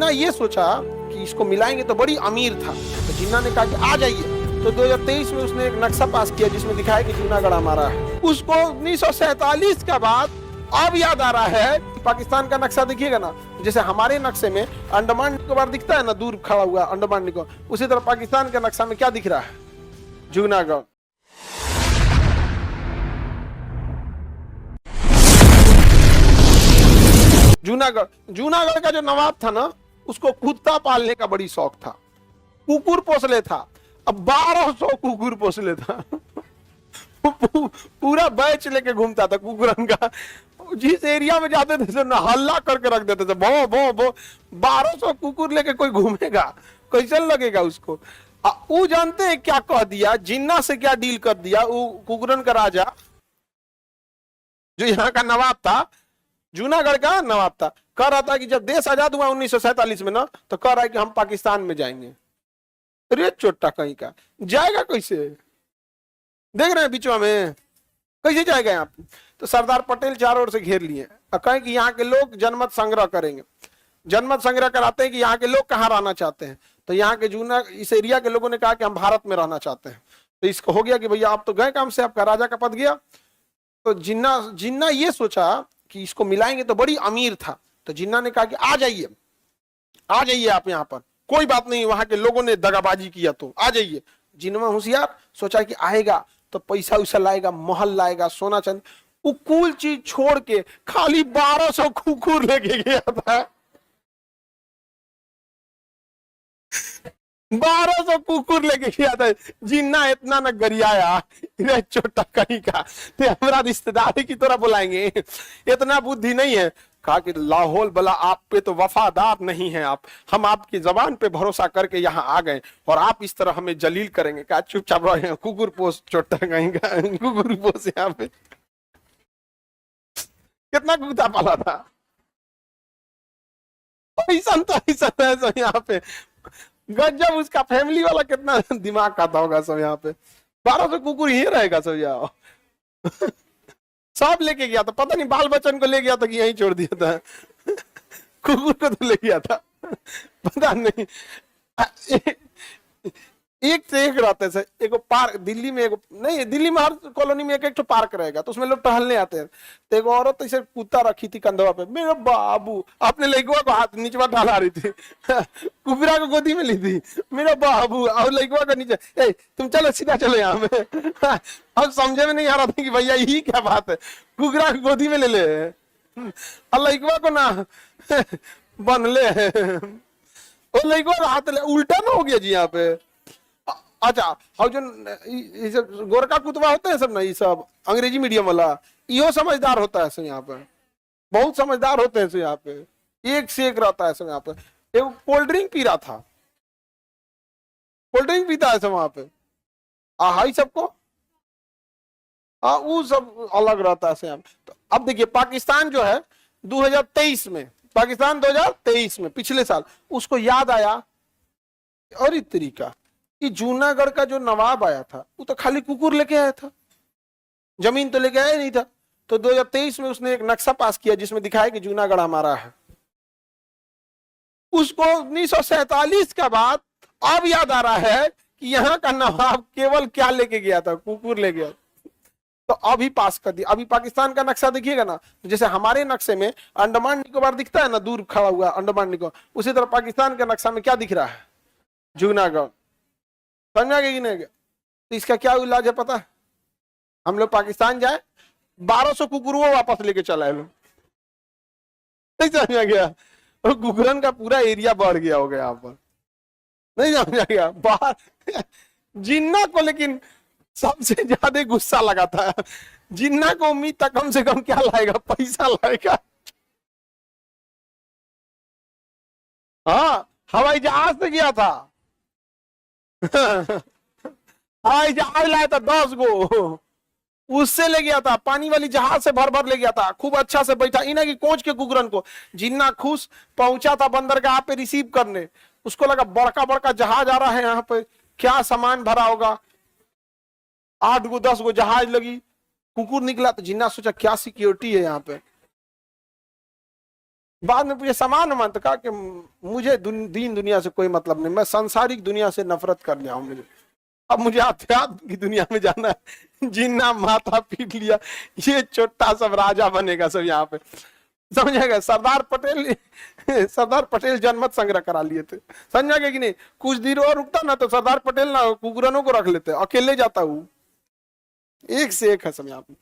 जिन्ना ये सोचा कि इसको मिलाएंगे तो बड़ी अमीर था, तो जिन्ना ने कहा कि आ जाइए। तो 2023 में उसने एक नक्शा पास किया जिसमें दिखाया कि जूनागढ़ हमारा है। उसको 1947 का बाद अब याद आ रहा है। पाकिस्तान का नक्शा देखिएगा ना, जैसे हमारे नक्शे में अंडमान निकोबार दिखता है ना, दूर खड़ा हुआ अंडमान निकोबार, उसी तरह पाकिस्तान का नक्शा में क्या दिख रहा है? जूनागढ़। जूनागढ़ का जो नवाब था ना, उसको कुत्ता पालने का बड़ी शौक था, कुकुर पोसले था। अब 1200 कुकुर पोसले था पूरा बैच लेके घूमता था कुकुरन का। जिस एरिया में जाते थे सब हल्ला करके रख देते थे, भो भो भो। 1200 कुकुर लेके कोई घूमेगा, कैसे लगेगा उसको? वो जानते हैं क्या कह दिया, जिन्ना से क्या डील कर दिया। वो कुकुरन का राजा जो यहाँ का नवाब था, जूनागढ़ का नवाब था, कह रहा था कि जब देश आजाद हुआ 1947 में ना, तो कह रहा है कि हम पाकिस्तान में जाएंगे। अरे चोटा कहीं का, जाएगा कैसे? देख रहे हैं बीचवा में कैसे जाएगा यहाँ पे? तो सरदार पटेल चारों ओर से घेर लिए और कहें कि यहाँ के लोग जनमत संग्रह करेंगे। जनमत संग्रह कराते हैं कि यहाँ के लोग कहाँ रहना चाहते हैं। तो यहाँ के इस एरिया के लोगों ने कहा कि हम भारत में रहना चाहते हैं। तो इसको हो गया कि भैया आप तो गए काम से, आपका राजा का पद गया। तो जिन्ना ये सोचा कि इसको मिलाएंगे तो बड़ी अमीर था, तो जिन्ना ने कहा कि आ जाइए आप यहाँ पर, कोई बात नहीं, वहां के लोगों ने दगाबाजी किया तो आ जाइए। जिन्ना होशियार, सोचा कि आएगा तो पैसा उसा लाएगा, महल लाएगा, सोना चांदी। वो कुल चीज छोड़ के खाली 1200 कुकुर लेके गया था। 1200 कुकुर लेके गया था। जिन्ना इतना न गरियाया, छोटा कहीं का ते हमारा रिश्तेदारी की तरह बुलाएंगे, इतना बुद्धि नहीं है। कहा कि लाहौल बला आप पे तो वफादार नहीं है आप, हम आपकी जबान पे भरोसा करके यहाँ आ गए और आप इस तरह हमें जलील करेंगे। कहा चुपचाप रहो, कुकुर पोस छोटा कहीं का, कुकुर पोस यहाँ पे। कितना कुत्ता पाला था, ऐसा तो ऐसा यहाँ पे गजब। उसका फैमिली वाला कितना दिमाग खाता होगा सब यहाँ पे। 1200 कुकुर ही रहेगा सब यहाँ। सब लेके गया था, पता नहीं बाल बच्चन को ले गया था कि यहीं छोड़ दिया था। कुकुर को तो ले गया था, पता नहीं। एक से एक रहते हैं। एक पार्क दिल्ली में, एक नहीं, दिल्ली में हर कॉलोनी में एक एक तो पार्क रहेगा, तो उसमें लोग टहलने आते हैं। तो एक औरत ऐसे कुत्ता रखी थी कंधवा पे, मेरा बाबू अपने लड़कुआ को हाथ नीचवा ढाला रही थी। कुबरा को गोदी में ली थी, मेरा बाबू, और लड़कुआ का नीचे, ए तुम चलो सीधा चलो यहाँ में। अब समझे में नहीं आ रहा था कि भैया यही क्या बात है, कुबरा को गोदी में ले ले और लड़कुआ को ना बन ले। और लड़कुआ का हाथ उल्टा ना हो गया जी यहाँ पे। अच्छा, और जो गोरखा कुतवा होते हैं सब ना, ये सब अंग्रेजी मीडियम वाला, यो समझदार होता है सब यहाँ पे, बहुत समझदार होते हैं सब यहाँ पे, एक से एक रहता है सब यहाँ पे। एक कोल्ड ड्रिंक पी रहा था, कोल्ड ड्रिंक पीता है सब वहां पे, हाई सबको, वो सब अलग रहता है सब। तो अब देखिए पाकिस्तान जो है 2023 में, पाकिस्तान 2023 में पिछले साल उसको याद आया और इस तरीका कि जूनागढ़ का जो नवाब आया था वो तो खाली कुकुर लेके आया था, जमीन तो लेके आया नहीं था। तो 2023 में उसने एक नक्शा पास किया जिसमें दिखाया कि जूनागढ़ हमारा है। उसको 1947 का बाद अब याद आ रहा है कि यहाँ का नवाब केवल क्या लेके गया था, कुकुर ले गया। तो अभी पास कर दिया। अभी पाकिस्तान का नक्शा देखिएगा ना, जैसे हमारे नक्शे में अंडमान निकोबार दिखता है ना, दूर खड़ा हुआ अंडमान निकोबार, उसी तरह पाकिस्तान के नक्शा में क्या दिख रहा है? जूनागढ़। समझा गया कि नहीं गया? तो इसका क्या इलाज है पता है? हम लोग पाकिस्तान जाए, 1200 कुकुरों वापस लेके चला है लोग। नहीं समझा गया? और कुकुरन का पूरा एरिया बढ़ गया होगा यहाँ पर। नहीं समझा गया? बाहर जिन्ना को लेकिन सबसे ज्यादा गुस्सा लगाता है। जिन्ना को उम्मीद था कम से कम क्या लाएगा, पैसा लाएगा। हाँ, हवाई जहाज से गया था। हवाई जहाज लाया था 10 गो, उससे ले गया था, पानी वाली जहाज से भर भर ले गया था, खूब अच्छा से बैठा इन्हें की कोच के कुकुरन को। जिन्ना खुश पहुंचा था बंदरगाह पे रिसीव करने, उसको लगा बड़का बड़का जहाज आ रहा है यहाँ पे, क्या सामान भरा होगा। 8 गो 10 गो जहाज लगी, कुकुर निकला। तो जिन्ना सोचा क्या सिक्योरिटी है यहाँ पे, बाद में पूछे समान मन, तो कहा कि मुझे दीन दुनिया से कोई मतलब नहीं, मैं सांसारिक दुनिया से नफरत कर लिया हूं, मुझे अब मुझे अध्यात्म की दुनिया में जाना है। जिन्ना माथा पीट लिया, ये छोटा सब राजा बनेगा सब यहाँ पे, समझेगा। सरदार पटेल जनमत संग्रह करा लिए थे, समझेगा कि नहीं। कुछ देर और रुकता ना तो सरदार पटेल ना कुकुरनों को रख लेते, अकेले जाता हूँ, एक से एक है सब यहाँ पे।